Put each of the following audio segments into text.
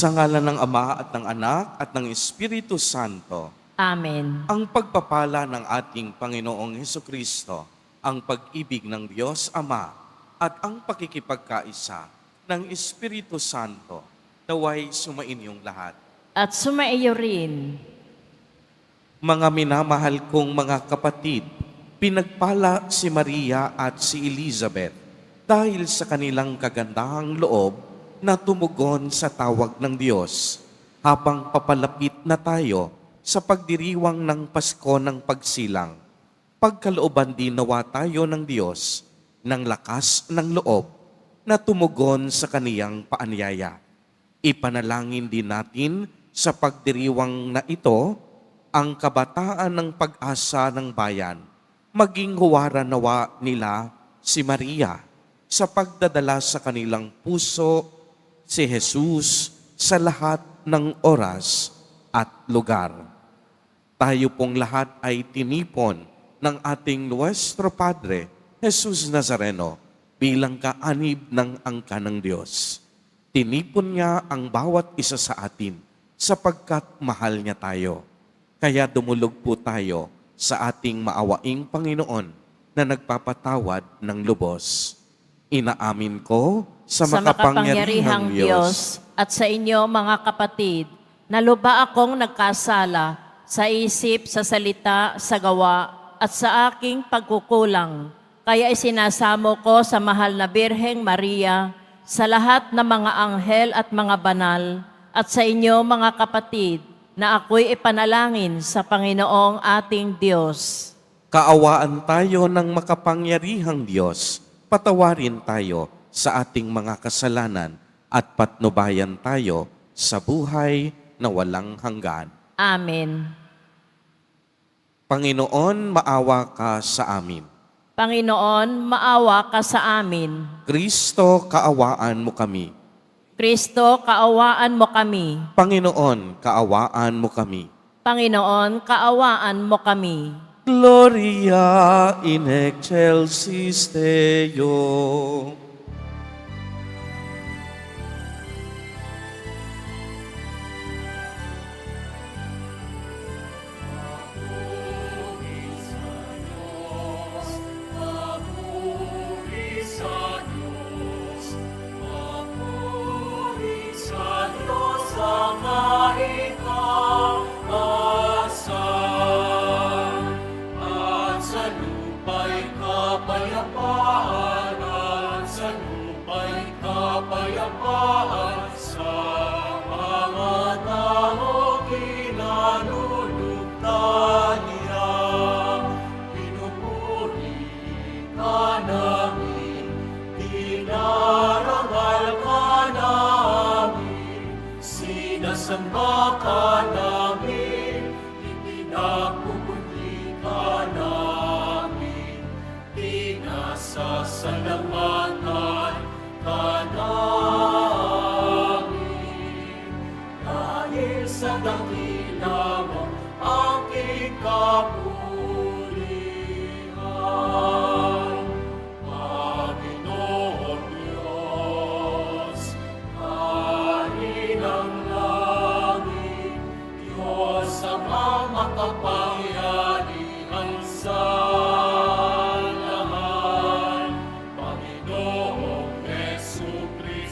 Sa ngalan ng Ama at ng Anak at ng Espiritu Santo. Amen. Ang pagpapala ng ating Panginoong Hesukristo, ang pag-ibig ng Diyos Ama, at ang pakikipagkaisa ng Espiritu Santo, naway sumainyong lahat. At sumaiyo rin. Mga minamahal kong mga kapatid, pinagpala si Maria at si Elizabeth dahil sa kanilang kagandahang loob na tumugon sa tawag ng Diyos habang papalapit na tayo sa pagdiriwang ng Pasko ng Pagsilang. Pagkalooban din nawa tayo ng Diyos ng lakas ng loob na tumugon sa kaniyang paanyaya. Ipanalangin din natin sa pagdiriwang na ito ang kabataan ng pag-asa ng bayan. Maging huwaran nawa nila si Maria sa pagdadala sa kanilang puso si Jesus sa lahat ng oras at lugar. Tayo pong lahat ay tinipon ng ating Nuestro Padre, Jesus Nazareno, bilang kaanib ng angka ng Diyos. Tinipon niya ang bawat isa sa atin sapagkat mahal niya tayo. Kaya dumulog po tayo sa ating maawaing Panginoon na nagpapatawad ng lubos. Inaamin ko sa makapangyarihang Diyos at sa inyo mga kapatid, na luba akong nagkasala sa isip, sa salita, sa gawa, at sa aking pagkukulang. Kaya isinasamo ko sa mahal na Birheng Maria, sa lahat ng mga anghel at mga banal, at sa inyo mga kapatid, na ako'y ipanalangin sa Panginoong ating Diyos. Kaawaan tayo ng makapangyarihang Diyos, patawarin tayo sa ating mga kasalanan at patnubayan tayo sa buhay na walang hanggan. Amen. Panginoon, maawa ka sa amin. Panginoon, maawa ka sa amin. Kristo, kaawaan mo kami. Kristo, kaawaan mo kami. Panginoon, kaawaan mo kami. Panginoon, kaawaan mo kami. Gloria in excelsis Deo. Sinasamba ka namin, ipinagpupundi ka namin, pinasasalamatan ka namin. Dahil sa dakila mo aking kapulihan, Panginoon Diyos, Hari ng langit, Diyos amang makapangyarihan sa lahat, Panginoong Jesucristo,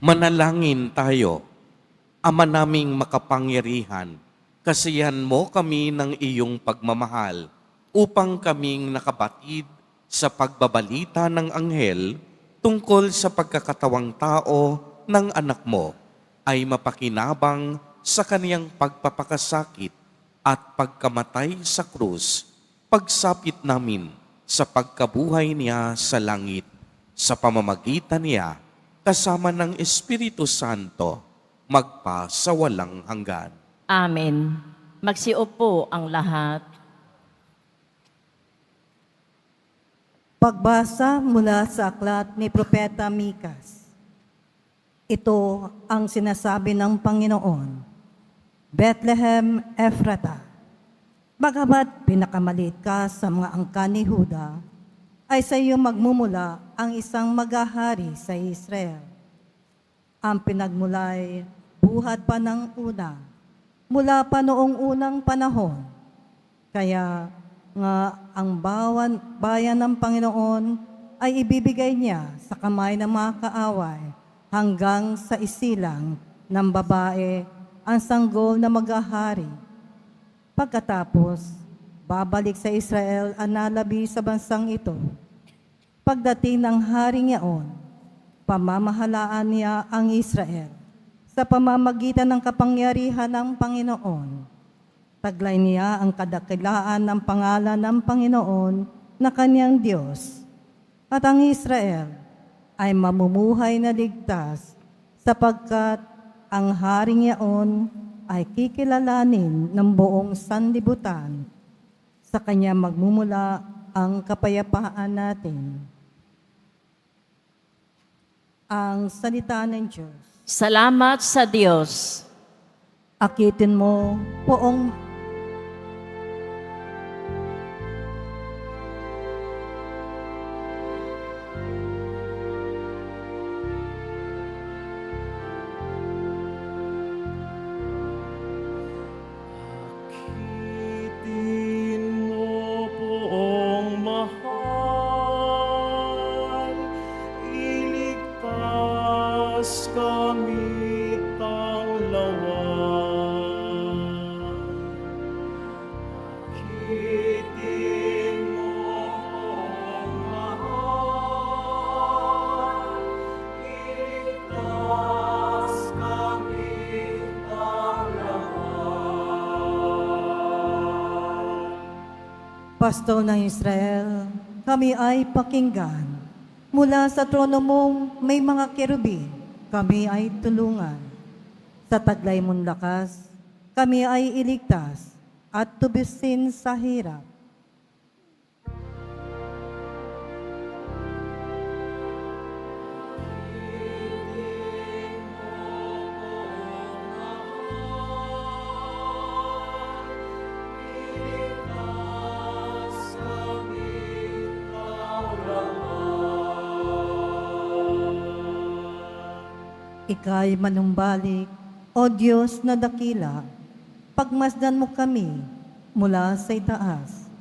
Manalangin tayo. Ama naming makapangyarihan, kasiyahan mo kami ng iyong pagmamahal upang kaming nakabatid sa pagbabalita ng anghel tungkol sa pagkakatawang tao ng anak mo ay mapakinabang sa kaniyang pagpapakasakit at pagkamatay sa krus, pagsapit namin sa pagkabuhay niya sa langit, sa pamamagitan niya kasama ng Espiritu Santo, magpa sa walang hanggan. Amen. Magsiupo ang lahat. Pagbasa mula sa aklat ni Propeta Mikas. Ito ang sinasabi ng Panginoon. Bethlehem Ephrata, bagamat pinakamaliit ka sa mga angkan ni Huda, ay sa iyo magmumula ang isang maghahari sa Israel. Ang pinagmulay buhat pa ng una, mula pa noong unang panahon. Kaya nga ang bayan ng Panginoon ay ibibigay niya sa kamay ng mga kaaway hanggang sa isilang ng babae ang sanggol na maghahari. Pagkatapos, babalik sa Israel ang nalabi sa bansang ito. Pagdating ng haring yaon, pamamahalaan niya ang Israel sa pamamagitan ng kapangyarihan ng Panginoon. Taglay niya ang kadakilaan ng pangalan ng Panginoon na kanyang Diyos. At ang Israel ay mamumuhay na ligtas sapagkat ang haring yaon ay kikilalanin ng buong sanlibutan. Sa kanya magmumula ang kapayapaan natin. Ang salita ng Diyos. Salamat sa Diyos. Akitin mo, poong Akitin mo poong mahal, iligtas kami tanglawan. Akitin mo poong mahal, iligtas kami tanglawan. Pastol ng Israel, kami ay pakinggan. Mula sa trono mong may mga kerubin, kami ay tulungan. Sa taglay mong lakas, kami ay iligtas at tubisin sa hirap. Ika'y manumbalik, O Diyos na dakila, pagmasdan mo kami mula sa itaas,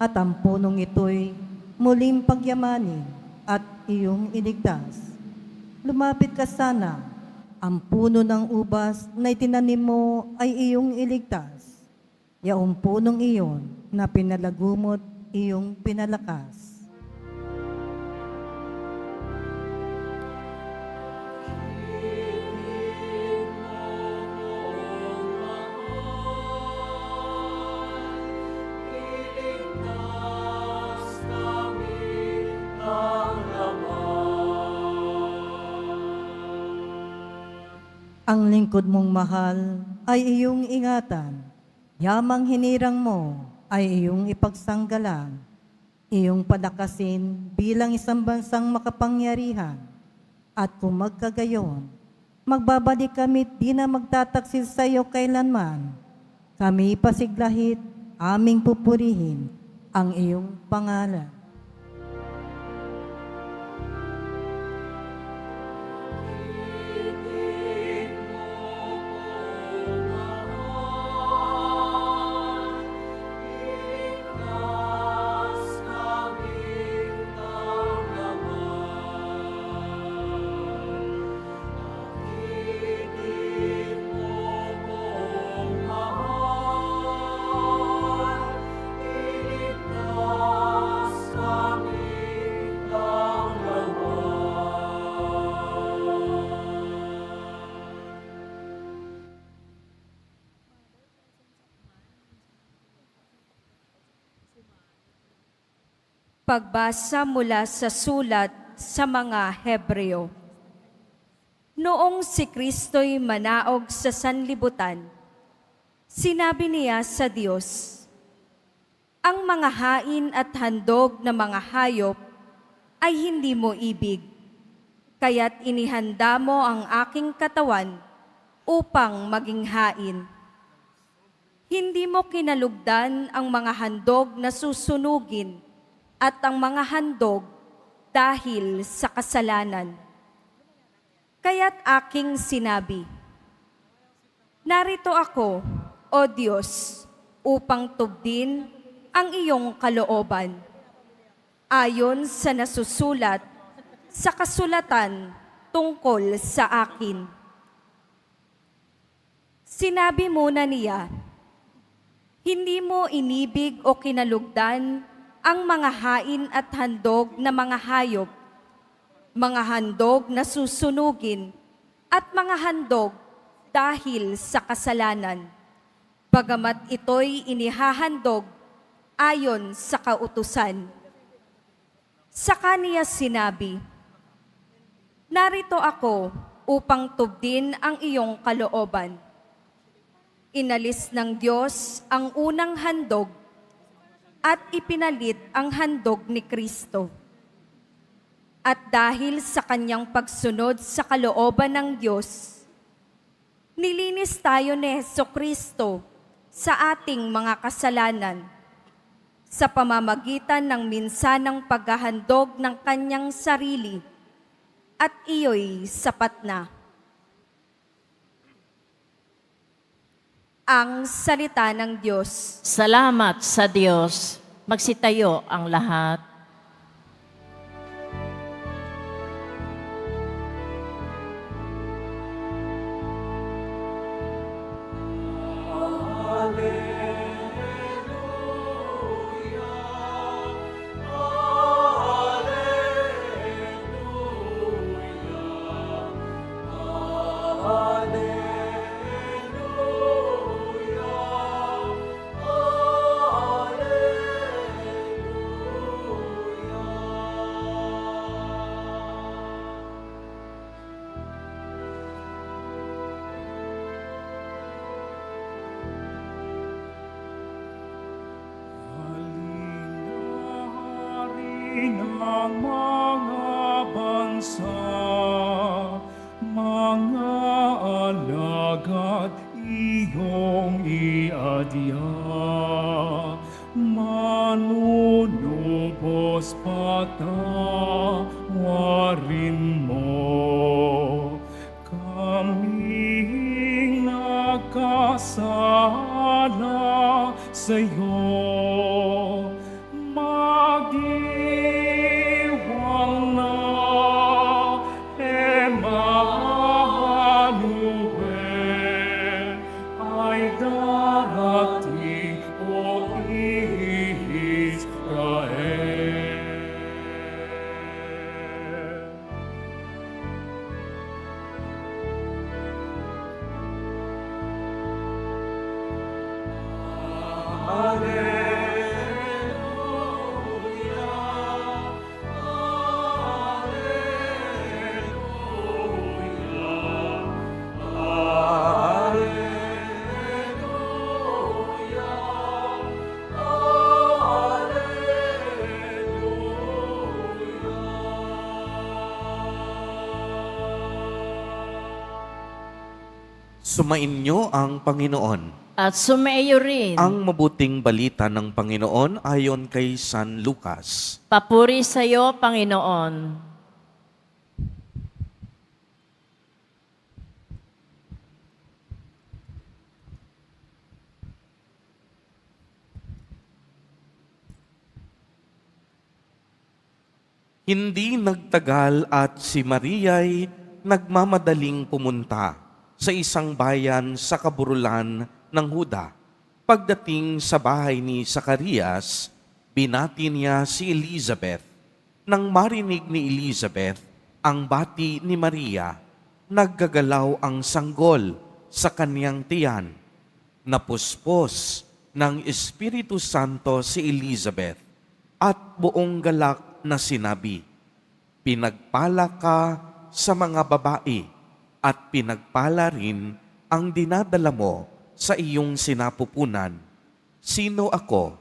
at ang punong ito'y muling pagyamanin at iyong iligtas. Lumapit ka sana, ang puno ng ubas na itinanim mo ay iyong iligtas. Yaong punong iyon na pinalagumot iyong pinalakas. Ang lingkod mong mahal ay iyong ingatan. Yamang hinirang mo ay iyong ipagsanggalang. Iyong palakasin bilang isang bansang makapangyarihan. At kung magkagayon, magbabalik kami di na magtataksil sa iyo kailanman. Kami pasiglahit, aming pupurihin ang iyong pangalan. Pagbasa mula sa sulat sa mga Hebreo. Noong si Kristo'y manaog sa sanlibutan, sinabi niya sa Diyos, "Ang mga hain at handog na mga hayop ay hindi mo ibig, kaya't inihanda mo ang aking katawan upang maging hain. Hindi mo kinalugdan ang mga handog na susunugin at ang mga handog dahil sa kasalanan. Kaya't aking sinabi, narito ako, O Diyos, upang tubdin ang iyong kalooban. Ayon sa nasusulat sa kasulatan tungkol sa akin." Sinabi muna niya, "Hindi mo inibig o kinalugdan ang mga hain at handog na mga hayop, mga handog na susunugin, at mga handog dahil sa kasalanan, bagamat ito'y inihahandog ayon sa kautusan." Sa kaniya sinabi, "Narito ako upang tubdin ang iyong kalooban." Inalis ng Diyos ang unang handog at ipinalit ang handog ni Kristo. At dahil sa kanyang pagsunod sa kalooban ng Diyos, nilinis tayo ni Jesucristo sa ating mga kasalanan sa pamamagitan ng minsanang paghahandog ng kanyang sarili, at iyo'y sapat na. Ang salita ng Diyos. Salamat sa Diyos. Magsitayo ang lahat. Halinarin ang mga bansa, mga alagad iyong iadya. Manunubos patawarin mo kaming nagkasala sa'yo. Mag-iwang na, Emmanuel, ay darating, O Israel. Sumainyo ang Panginoon. At sumaiyo rin. Ang mabuting balita ng Panginoon ayon kay San Lucas. Papuri sa iyo, Panginoon. Hindi nagtagal at si Maria'y nagmamadaling pumunta sa isang bayan sa kaburulan ng Huda. Pagdating sa bahay ni Zacarias, binati niya si Elizabeth. Nang marinig ni Elizabeth ang bati ni Maria, naggagalaw ang sanggol sa kaniyang tiyan. Napuspos ng Espiritu Santo si Elizabeth at buong galak na sinabi, "Pinagpala ka sa mga babae at pinagpala rin ang dinadala mo sa iyong sinapupunan. Sino ako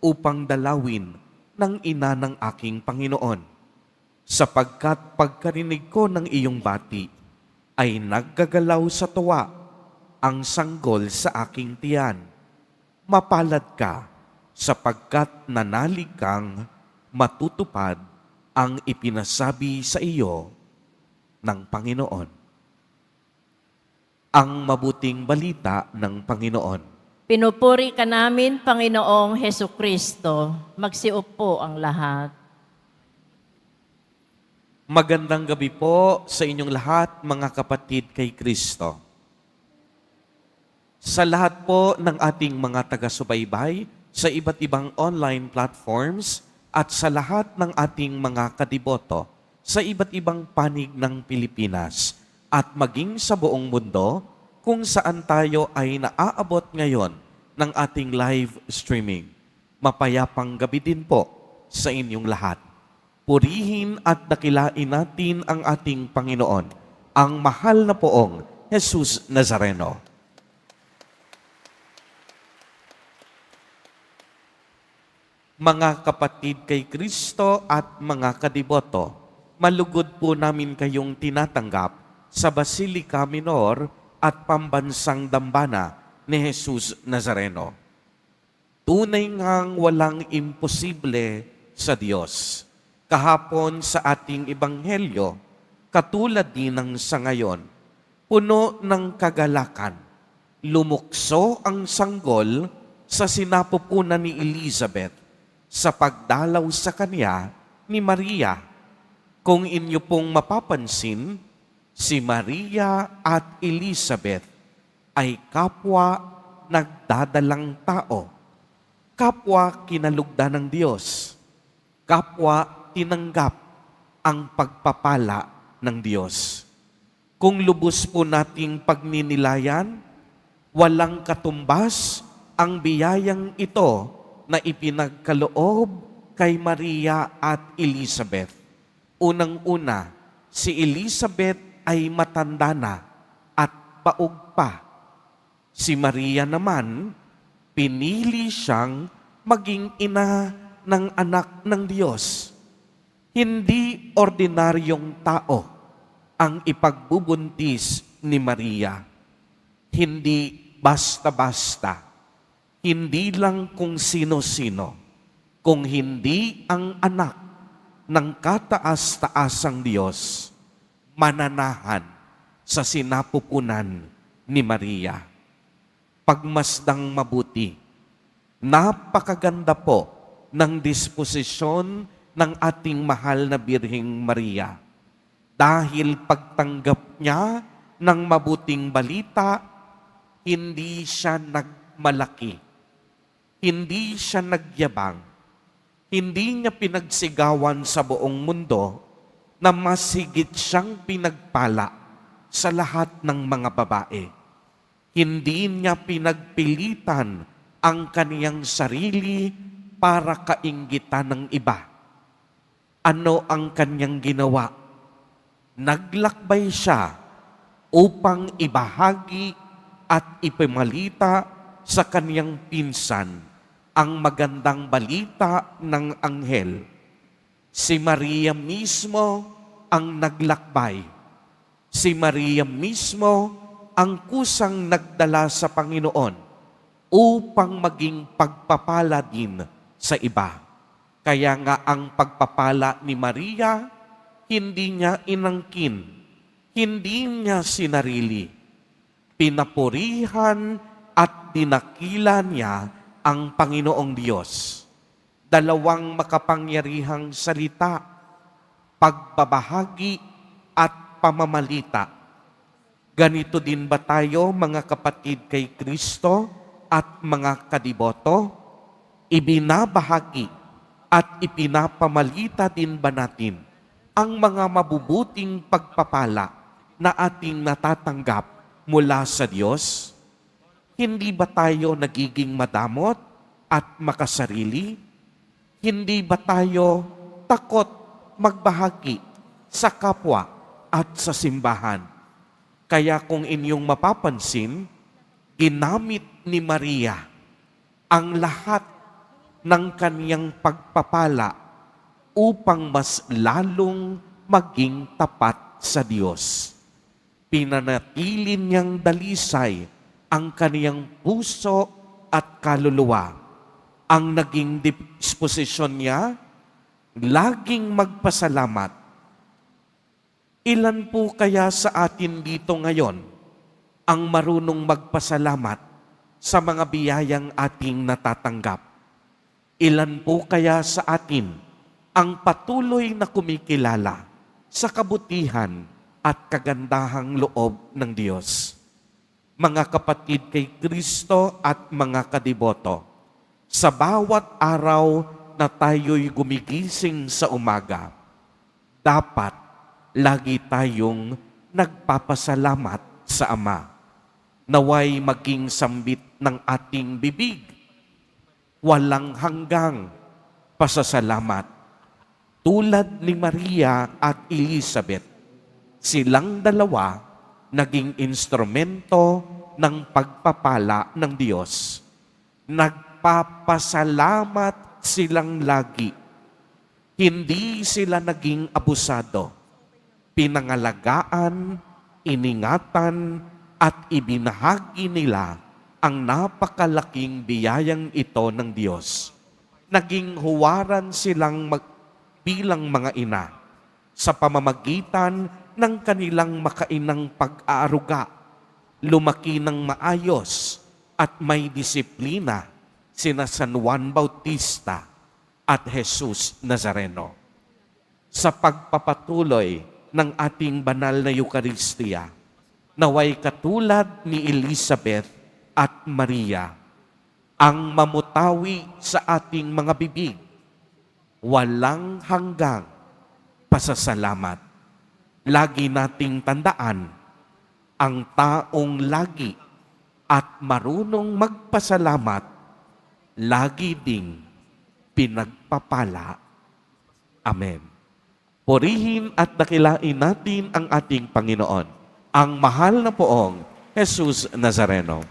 upang dalawin ng ina ng aking Panginoon? Sapagkat pagkarinig ko ng iyong bati, ay naggagalaw sa tuwa ang sanggol sa aking tiyan. Mapalad ka, sapagkat nanalig kang matutupad ang ipinasabi sa iyo ng Panginoon." Ang mabuting balita ng Panginoon. Pinupuri ka namin, Panginoong Heso Kristo. Magsiupo ang lahat. Magandang gabi po sa inyong lahat, mga kapatid kay Kristo. Sa lahat po ng ating mga taga-subaybay sa iba't ibang online platforms at sa lahat ng ating mga kadiboto sa iba't ibang panig ng Pilipinas at maging sa buong mundo kung saan tayo ay naaabot ngayon ng ating live streaming. Mapayapang gabi din po sa inyong lahat. Purihin at dakilain natin ang ating Panginoon, ang mahal na poong Jesus Nazareno. Mga kapatid kay Kristo at mga kadiboto, malugod po namin kayong tinatanggap sa Basilica Minor at Pambansang Dambana ni Jesus Nazareno. Tunay ngang walang imposible sa Diyos. Kahapon sa ating ebanghelyo, katulad din ng sa ngayon, puno ng kagalakan. Lumukso ang sanggol sa sinapupunan ni Elizabeth sa pagdalaw sa kanya ni Maria. Kung inyo pong mapapansin, si Maria at Elizabeth ay kapwa nagdadalang tao, kapwa kinalugdan ng Diyos, kapwa tinanggap ang pagpapala ng Diyos. Kung lubos po nating pagninilayan, walang katumbas ang biyayang ito na ipinagkaloob kay Maria at Elizabeth. Unang-una, si Elizabeth ay matanda na at baog pa. Si Maria naman, pinili siyang maging ina ng anak ng Diyos. Hindi ordinaryong tao ang ipagbubuntis ni Maria. Hindi basta-basta. Hindi lang kung sino-sino, kung hindi ang anak ng kataas-taasang Diyos, mananahan sa sinapupunan ni Maria. Pagmasdang mabuti, napakaganda po ng disposisyon ng ating mahal na Birheng Maria. Dahil pagtanggap niya ng mabuting balita, hindi siya nagmalaki, hindi siya nagyabang, hindi niya pinagsigawan sa buong mundo na mas higit siyang pinagpala sa lahat ng mga babae. Hindi niya pinagpilitan ang kaniyang sarili para kainggitan ng iba. Ano ang kaniyang ginawa? Naglakbay siya upang ibahagi at ipamalita sa kaniyang pinsan ang magandang balita ng anghel. Si Maria mismo ang naglakbay. Si Maria mismo ang kusang nagdala sa Panginoon upang maging pagpapala din sa iba. Kaya nga ang pagpapala ni Maria, hindi niya inangkin, hindi niya sinarili. Pinapurihan at dinakila niya ang Panginoong Diyos. Dalawang makapangyarihang salita, pagbabahagi at pamamalita. Ganito din ba tayo, mga kapatid kay Kristo at mga kadiboto? Ibinabahagi at ipinapamalita din ba natin ang mga mabubuting pagpapala na ating natatanggap mula sa Diyos? Hindi ba tayo nagiging madamot at makasarili? Hindi ba tayo takot magbahagi sa kapwa at sa simbahan? Kaya kung inyong mapapansin, ginamit ni Maria ang lahat ng kaniyang pagpapala upang mas lalong maging tapat sa Diyos. Pinanatili niyang dalisay ang kaniyang puso at kaluluwa. Ang naging disposisyon niya, laging magpasalamat. Ilan po kaya sa atin dito ngayon ang marunong magpasalamat sa mga biyayang ating natatanggap? Ilan po kaya sa atin ang patuloy na kumikilala sa kabutihan at kagandahang loob ng Diyos? Mga kapatid kay Kristo at mga kadiboto, sa bawat araw na tayo'y gumigising sa umaga, dapat lagi tayong nagpapasalamat sa Ama. Naway maging sambit ng ating bibig, walang hanggang pasasalamat. Tulad ni Maria at Elizabeth, silang dalawa naging instrumento ng pagpapala ng Diyos. Nagpapasalamat silang lagi. Hindi sila naging abusado. Pinangalagaan, iningatan, at ibinahagi nila ang napakalaking biyayang ito ng Diyos. Naging huwaran silang bilang mga ina sa pamamagitan ng kanilang makainang pag-aaruga. Lumaki ng maayos at may disiplina sina San Juan Bautista at Jesus Nazareno. Sa pagpapatuloy ng ating banal na Eucharistia, naway katulad ni Elizabeth at Maria, ang mamutawi sa ating mga bibig, walang hanggang pasasalamat. Lagi nating tandaan, ang taong lagi at marunong magpasalamat, lagi ding pinagpapala. Amen. Purihin at dakilain natin ang ating Panginoon, ang mahal na poong Jesus Nazareno.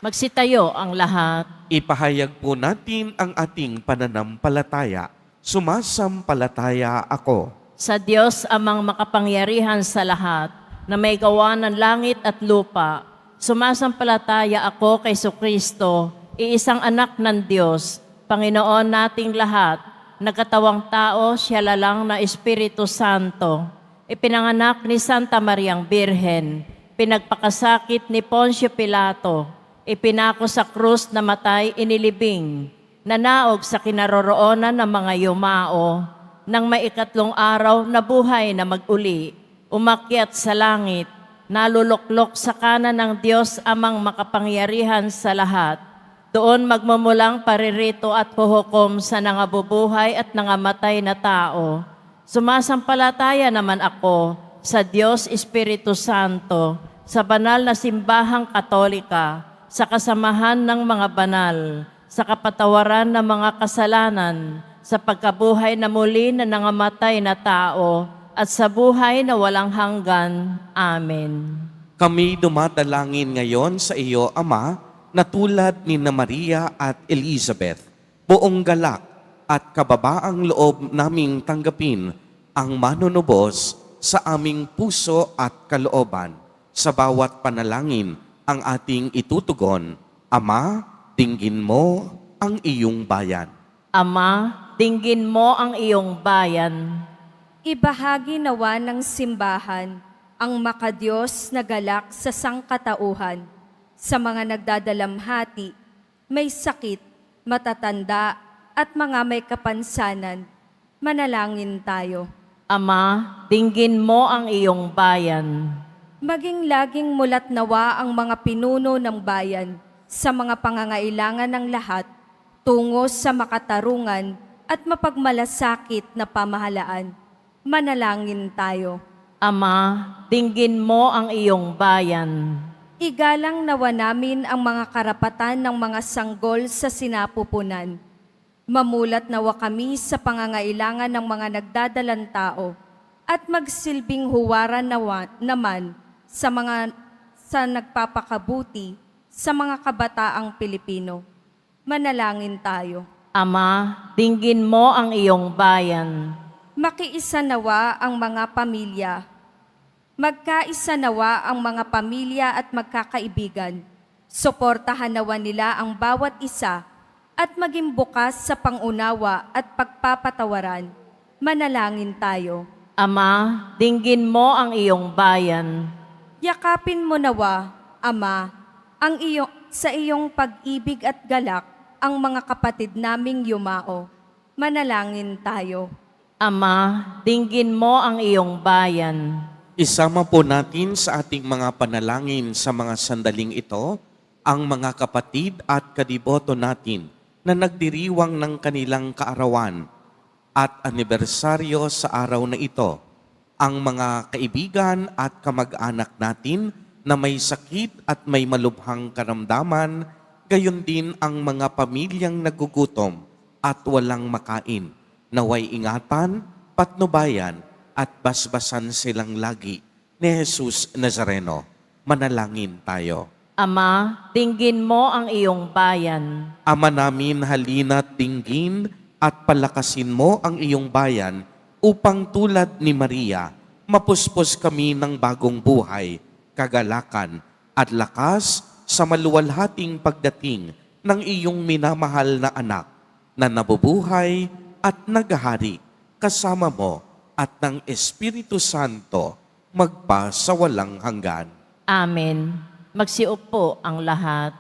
Magsitayo ang lahat. Ipahayag po natin ang ating pananampalataya. Sumasampalataya ako Sa Diyos amang makapangyarihan sa lahat, na may gawa ng langit at lupa, sumasampalataya ako kay Kristo, iisang anak ng Diyos, Panginoon nating lahat, nagkatawang tao, siya lalang na Espiritu Santo, ipinanganak ni Santa Mariang Birhen, pinagpakasakit ni Poncio Pilato, ipinako sa krus na matay inilibing, nanaog sa kinaroroonan ng mga yumao, nang maikatlong araw na buhay na mag-uli, umakyat sa langit, naluluklok sa kanan ng Diyos amang makapangyarihan sa lahat. Doon magmumulang paririto at puhukom sa nangabubuhay at nangamatay na tao. Sumasampalataya naman ako sa Diyos Espiritu Santo, sa banal na simbahang katolika, sa kasamahan ng mga banal, sa kapatawaran ng mga kasalanan, sa pagkabuhay na muli na nangamatay na tao, at sa buhay na walang hanggan. Amen. Kami dumadalangin ngayon sa iyo, Ama, na tulad ni Maria at Elizabeth, buong galak at kababaang loob naming tanggapin ang manunubos sa aming puso at kalooban. Sa bawat panalangin ang ating itutugon, Ama, dinggin mo ang iyong bayan. Ama, dinggin mo ang iyong bayan. Ibahagi nawa ng simbahan ang makadiyos na galak sa sangkatauhan sa mga nagdadalamhati, may sakit, matatanda, at mga may kapansanan. Manalangin tayo. Ama, dinggin mo ang iyong bayan. Maging laging mulat nawa ang mga pinuno ng bayan sa mga pangangailangan ng lahat tungo sa makatarungan at mapagmalasakit na pamahalaan. Manalangin tayo. Ama, dinggin mo ang iyong bayan. Igalang nawa namin ang mga karapatan ng mga sanggol sa sinapupunan. Mamulat nawa kami sa pangangailangan ng mga nagdadalang tao at magsilbing huwaran naman sa nagpapakabuti sa mga kabataang Pilipino. Manalangin tayo. Ama, dinggin mo ang iyong bayan. Makiisa nawa ang mga pamilya. Magkaisa nawa ang mga pamilya at magkakaibigan. Suportahan nawa nila ang bawat isa at maging bukas sa pangunawa at pagpapatawaran. Manalangin tayo. Ama, dinggin mo ang iyong bayan. Yakapin mo nawa, Ama, sa iyong pag-ibig at galak ang mga kapatid naming yumao. Manalangin tayo. Ama, dinggin mo ang iyong bayan. Isama po natin sa ating mga panalangin sa mga sandaling ito ang mga kapatid at kadiboto natin na nagdiriwang ng kanilang kaarawan at anibersaryo sa araw na ito. Ang mga kaibigan at kamag-anak natin na may sakit at may malubhang karamdaman, gayon din ang mga pamilyang nagugutom at walang makain. Naway ingatan, patnubayan at basbasan silang lagi ni Jesus Nazareno. Manalangin tayo. Ama, dinggin mo ang iyong bayan. Ama namin, halina't dinggin at palakasin mo ang iyong bayan upang tulad ni Maria, mapuspos kami ng bagong buhay, kagalakan at lakas sa maluwalhating pagdating ng iyong minamahal na anak na nabubuhay at naghahari kasama mo at ng Espiritu Santo magpa sa walang hanggan. Amen. Magsiupo ang lahat.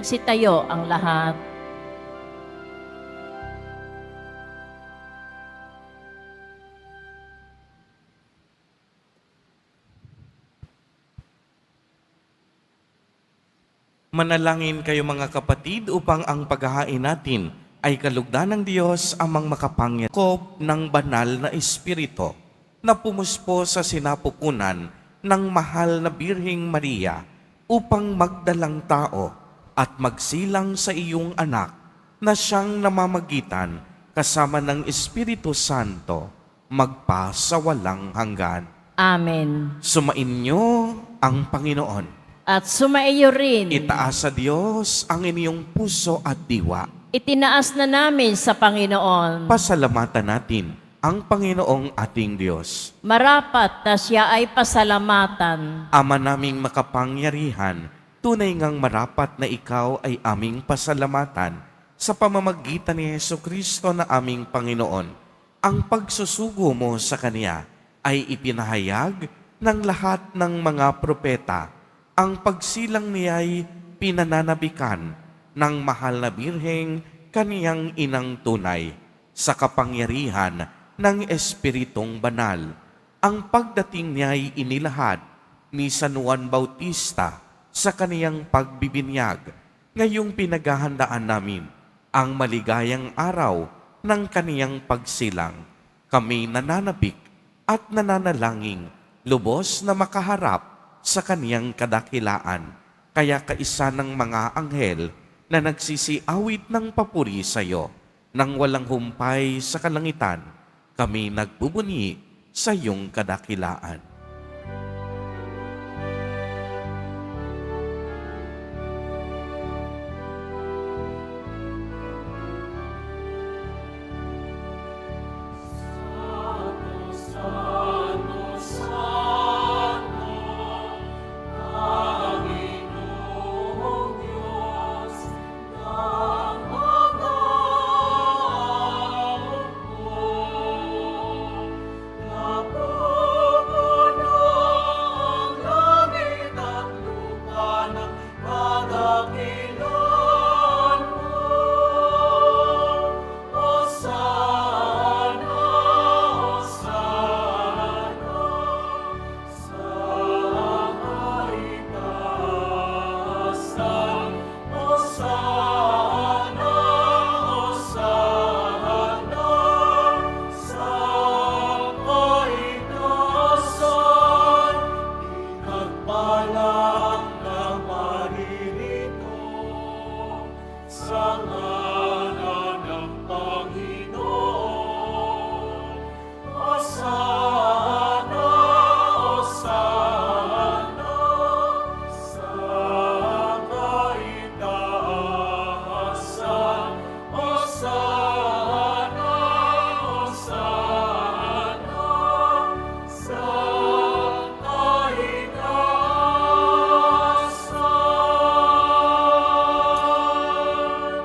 Magsitayo ang lahat. Manalangin kayo mga kapatid upang ang paghahain natin ay kalugdan ng Diyos amang makapangyarihan ng banal na Espiritu na pumuspo sa sinapupunan ng mahal na Birheng Maria upang magdalang tao at magsilang sa iyong anak na siyang namamagitan kasama ng Espiritu Santo magpa sa walang hanggan. Amen. Sumainyo ang Panginoon. At sumaiyo rin. Itaas sa Diyos ang inyong puso at diwa. Itinaas na namin sa Panginoon. Pasalamatan natin ang Panginoong ating Diyos. Marapat na siya ay pasalamatan. Ama naming makapangyarihan, tunay ngang marapat na ikaw ay aming pasalamatan sa pamamagitan ni Jesucristo na aming Panginoon. Ang pagsusugo mo sa Kanya ay ipinahayag ng lahat ng mga propeta. Ang pagsilang niya'y pinananabikan ng mahal na Birheng kaniyang inang tunay sa kapangyarihan ng Espiritong Banal. Ang pagdating niya'y inilahad ni San Juan Bautista sa kaniyang pagbibinyag. Ngayong pinaghahandaan namin ang maligayang araw ng kaniyang pagsilang. Kami nananabik at nananalangin, lubos na makaharap sa kaniyang kadakilaan. Kaya kaisa ng mga anghel na nagsisiawit ng papuri sa iyo, nang walang humpay sa kalangitan, kami nagbubuni sa iyong kadakilaan.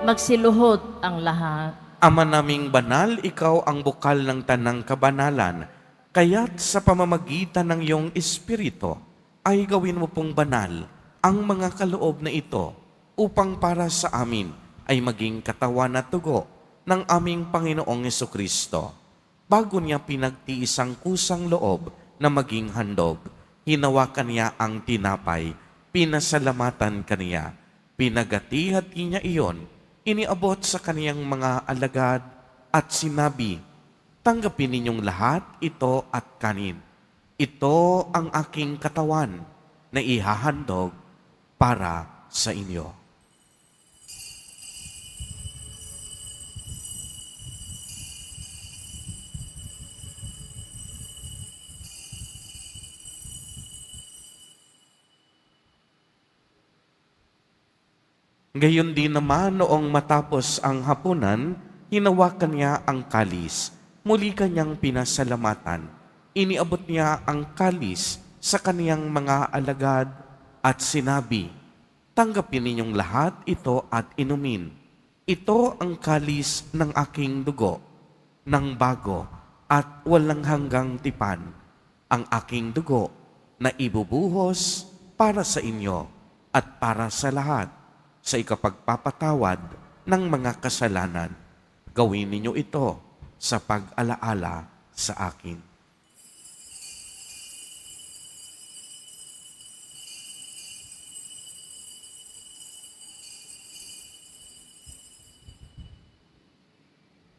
Magsiluhod ang lahat. Ama naming banal, ikaw ang bukal ng tanang kabanalan, kaya't sa pamamagitan ng iyong Espiritu ay gawin mo pong banal ang mga kaloob na ito upang para sa amin ay maging katawan at dugo ng aming Panginoong Jesucristo. Bago niya pinagtiis ang kusang loob na maging handog, hinawakan niya ang tinapay, pinasalamatan kaniya, pinagati-hati niya iyon, iniabot sa kaniyang mga alagad at sinabi, "Tanggapin ninyong lahat ito at kanin. Ito ang aking katawan na ihahandog para sa inyo." Gayon din naman noong matapos ang hapunan, hinawakan niya ang kalis. Muli kanyang pinasalamatan. Iniabot niya ang kalis sa kaniyang mga alagad at sinabi, "Tanggapin ninyong lahat ito at inumin. Ito ang kalis ng aking dugo, ng bago at walang hanggang tipan, ang aking dugo na ibubuhos para sa inyo at para sa lahat sa ikapagpapatawad ng mga kasalanan. Gawin ninyo ito sa pag-alaala sa akin.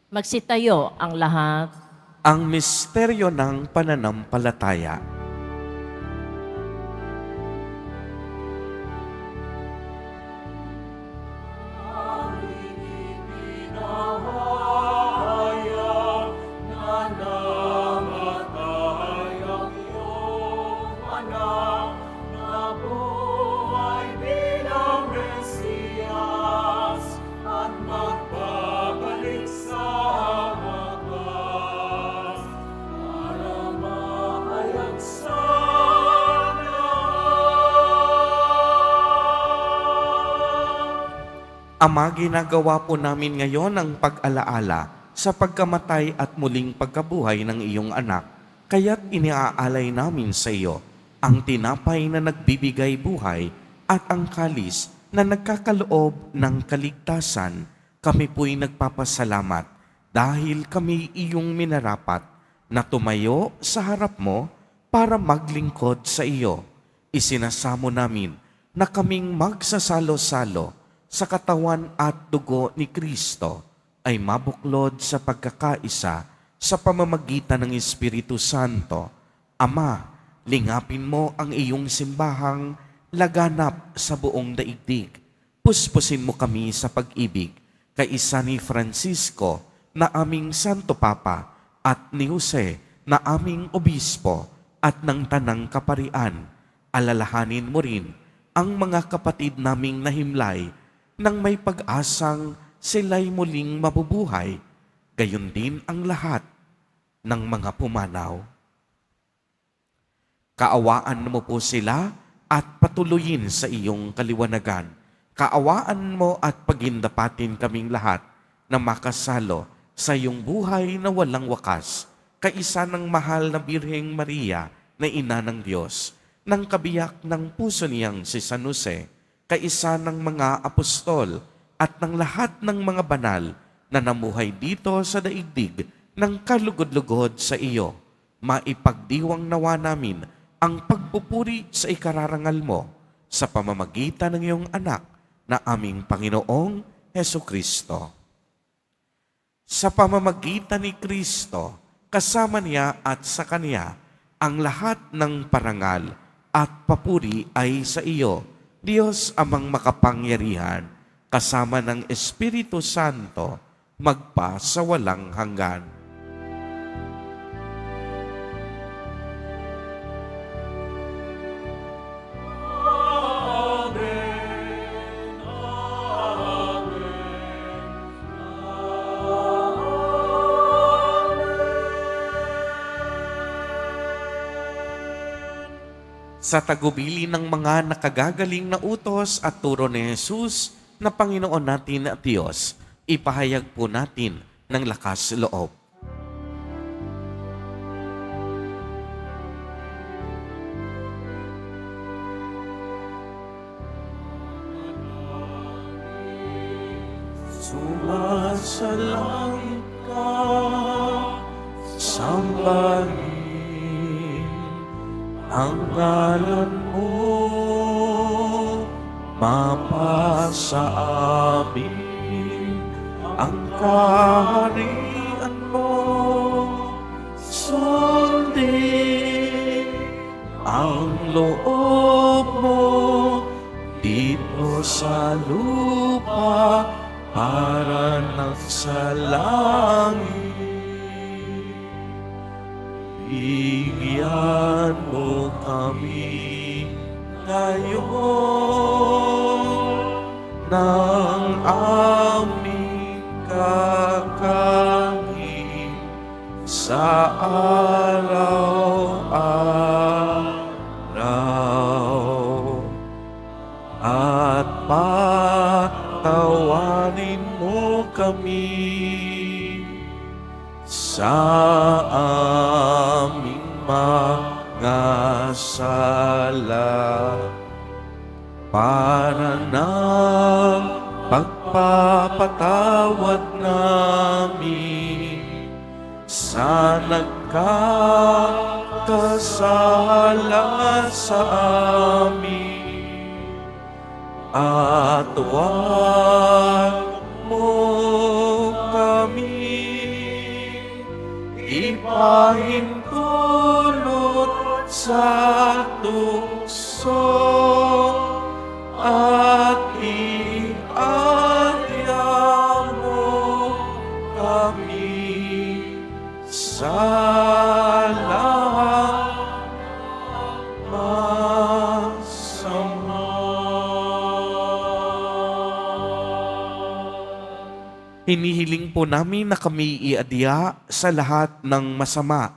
Magsitayo ang lahat. Ang misteryo ng pananampalataya. Ama, ginagawa po namin ngayon ang pag-alaala sa pagkamatay at muling pagkabuhay ng iyong anak. Kaya't iniaalay namin sa iyo ang tinapay na nagbibigay buhay at ang kalis na nagkakaloob ng kaligtasan. Kami po'y nagpapasalamat dahil kami iyong minarapat na tumayo sa harap mo para maglingkod sa iyo. Isinasamo namin na kaming magsasalo-salo sa katawan at dugo ni Kristo ay mabuklod sa pagkakaisa sa pamamagitan ng Espiritu Santo. Ama, lingapin mo ang iyong simbahang laganap sa buong daigdig. Puspusin mo kami sa pag-ibig kaisa ni Francisco na aming Santo Papa at ni Jose na aming Obispo at ng Tanang Kaparian. Alalahanin mo rin ang mga kapatid naming nahimlay nang may pag-asang sila'y muling mabubuhay, gayon din ang lahat ng mga pumanaw. Kaawaan mo po sila at patuloyin sa iyong kaliwanagan. Kaawaan mo at pagindapatin kaming lahat na makasalo sa iyong buhay na walang wakas, kaisa ng mahal na Birheng Maria na Ina ng Diyos, ng kabiyak ng puso niyang si San Jose, kaisa ng mga apostol at ng lahat ng mga banal na namuhay dito sa daigdig ng kalugod-lugod sa iyo. Maipagdiwang nawa namin ang pagpupuri sa ikararangal mo sa pamamagitan ng iyong anak na aming Panginoong Hesukristo. Sa pamamagitan ni Kristo, kasama niya at sa Kanya, ang lahat ng parangal at papuri ay sa iyo, Diyos amang makapangyarihan, kasama ng Espiritu Santo, magpa sa walang hanggan. Sa tagubili ng mga nakagagaling na utos at turo ni Jesus na Panginoon natin at Diyos, ipahayag po natin ng lakas loob. Sumasalangit ka, sambahin ang ngalan mo, mapasa amin ang kaharian mo, sundin ang loob mo dito sa lupa para nang sa langit. Bigyan mo kami ngayon ng aming kakanin sa araw-araw at patawarin mo kami sa aming mga sala para nang pagpapatawad namin sa nagkakasala sa amin, at huwag mo kami ipahintulot sa tukso, at iadya mo kami sa lahat masama. Hinihiling po namin na kami iadya sa lahat ng masama,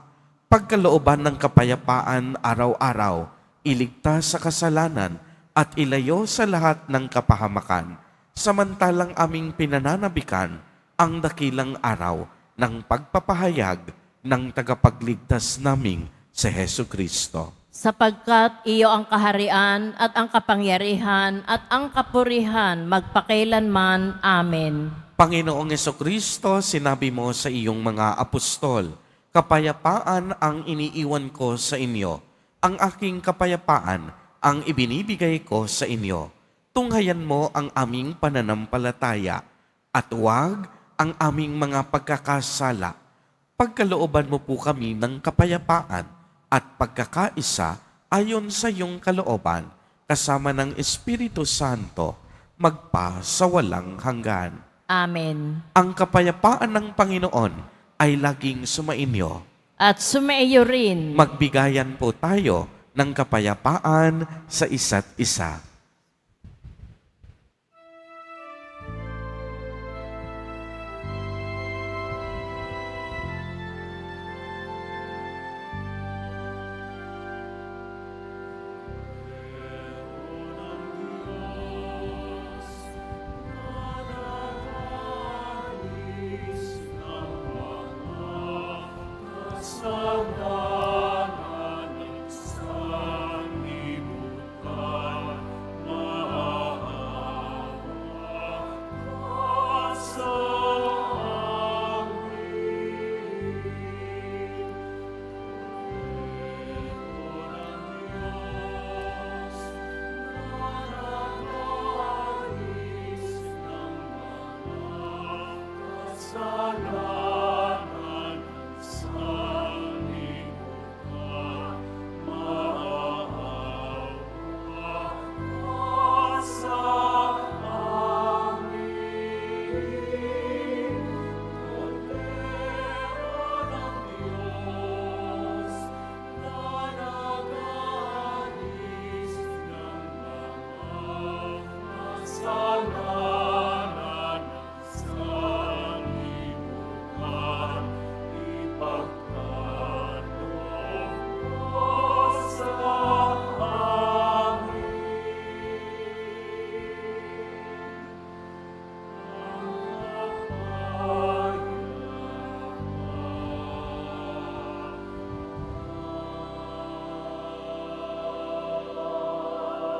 pagkalooban ng kapayapaan araw-araw, iligtas sa kasalanan, at ilayo sa lahat ng kapahamakan, samantalang aming pinananabikan ang dakilang araw ng pagpapahayag ng tagapagligtas naming si Hesu Kristo. Sapagkat iyo ang kaharian at ang kapangyarihan at ang kapurihan magpakailanman. Amen. Panginoong Hesu Kristo, sinabi mo sa iyong mga apostol, kapayapaan ang iniiwan ko sa inyo, ang aking kapayapaan ang ibinibigay ko sa inyo. Tunghayan mo ang aming pananampalataya at huwag ang aming mga pagkakasala. Pagkalooban mo po kami ng kapayapaan at pagkakaisa ayon sa iyong kalooban, kasama ng Espiritu Santo, magpa sa walang hanggan. Amen. Ang kapayapaan ng Panginoon ay laging sumainyo. At sumaiyo rin. Magbigayan po tayo ng kapayapaan sa isa't isa.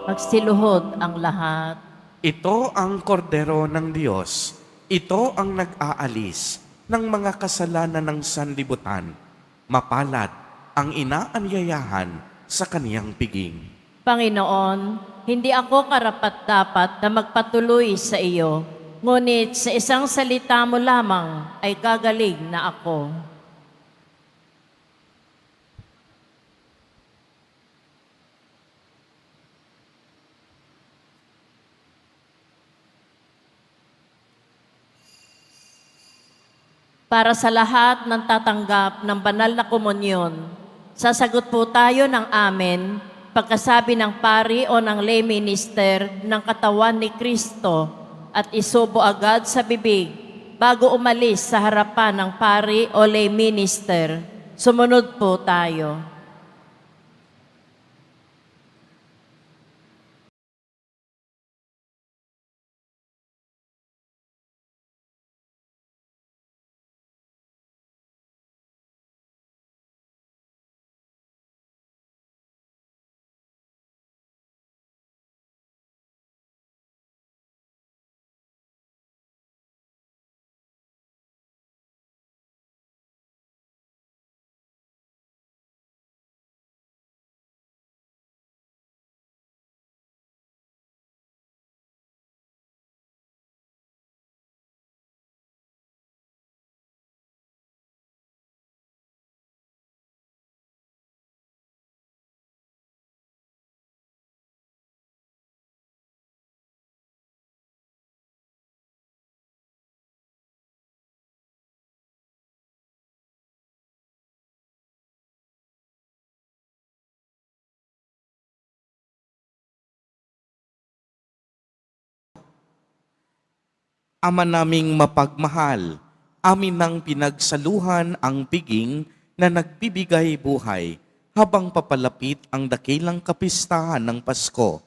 Magsiluhod ang lahat. Ito ang kordero ng Diyos. Ito ang nag-aalis ng mga kasalanan ng sanlibutan. Mapalad ang inaanyayahan sa kaniyang piging. Panginoon, hindi ako karapat-dapat na magpatuloy sa iyo, ngunit sa isang salita mo lamang ay gagaling na ako. Para sa lahat ng tatanggap ng banal na komunyon, sasagot po tayo ng amen pagkasabi ng pari o ng lay minister ng katawan ni Kristo at isubo agad sa bibig bago umalis sa harapan ng pari o lay minister. Sumunod po tayo. Ama naming mapagmahal, amin nang pinagsaluhan ang piging na nagbibigay buhay habang papalapit ang dakilang kapistahan ng Pasko.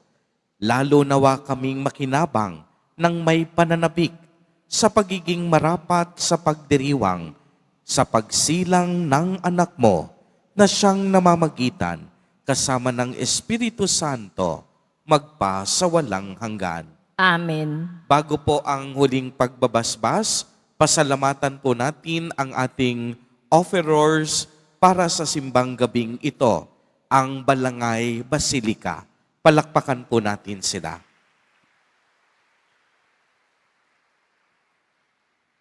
Lalo nawa kaming makinabang ng may pananabik sa pagiging marapat sa pagdiriwang, sa pagsilang ng anak mo na siyang namamagitan kasama ng Espiritu Santo magpa sa walang hanggan. Amen. Bago po ang huling pagbabasbas, pasalamatan po natin ang ating offerers para sa simbang gabing ito, ang Balangay Basilica. Palakpakan po natin sila.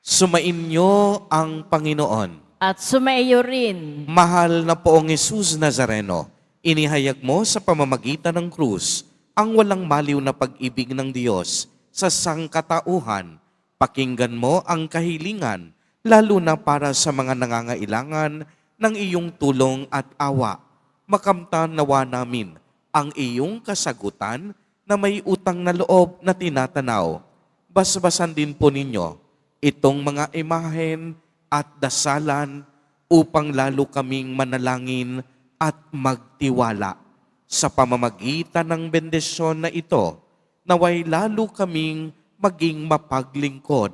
Sumainyo ang Panginoon. At sumaiyo rin. Mahal na poong Jesus Nazareno, inihayag mo sa pamamagitan ng krus ang walang maliw na pag-ibig ng Diyos sa sangkatauhan. Pakinggan mo ang kahilingan, lalo na para sa mga nangangailangan ng iyong tulong at awa. Makamtan nawa namin ang iyong kasagutan na may utang na loob na tinatanaw. Basbasan din po ninyo itong mga imahen at dasalan upang lalo kaming manalangin at magtiwala. Sa pamamagitan ng bendisyon na ito, naway lalo kaming maging mapaglingkod,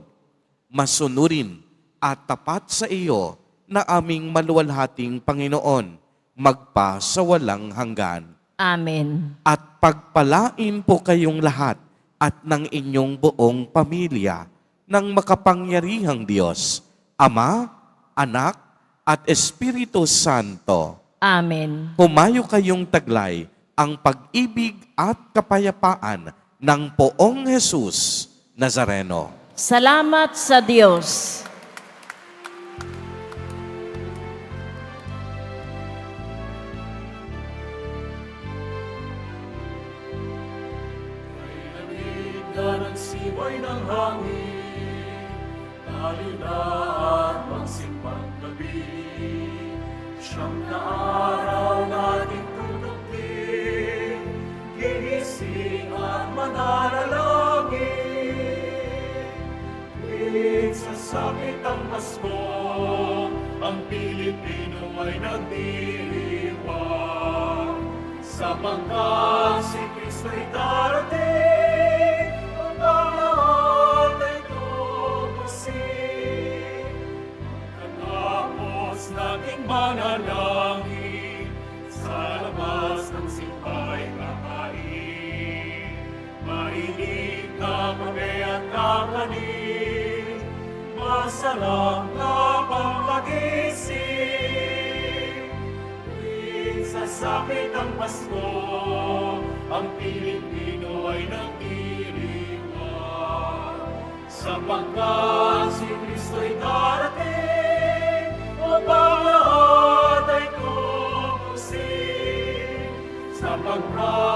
masunurin at tapat sa iyo na aming maluwalhating Panginoon, magpa sa walang hanggan. Amen. At pagpalain po kayong lahat at ng inyong buong pamilya ng makapangyarihang Diyos, Ama, Anak, at Espiritu Santo. Amen. Humayo kayong taglay ang pag-ibig at kapayapaan ng poong Jesus Nazareno. Salamat sa Diyos. Na nagsibay ng hangin, talina at magsimpang gabi. Siyang na araw nating tutukin, gigising at mananalangin. Tuwing sasapit ang Pasko, ang Pilipino ay nagdiriwang. Sapagkat si Kristo'y darating, ang lahat ay tutusin. Pagkatapos nating manalangin, sa labas ng simpay kakain. Mainit na kape at kakanin, masarap na panglagising. Tuwing sasapit ang Pasko, ang Pilipino ay nagdiriwang. Sapagkat si Kristo'y darating, upang lahat ay tutusin. Sapagkat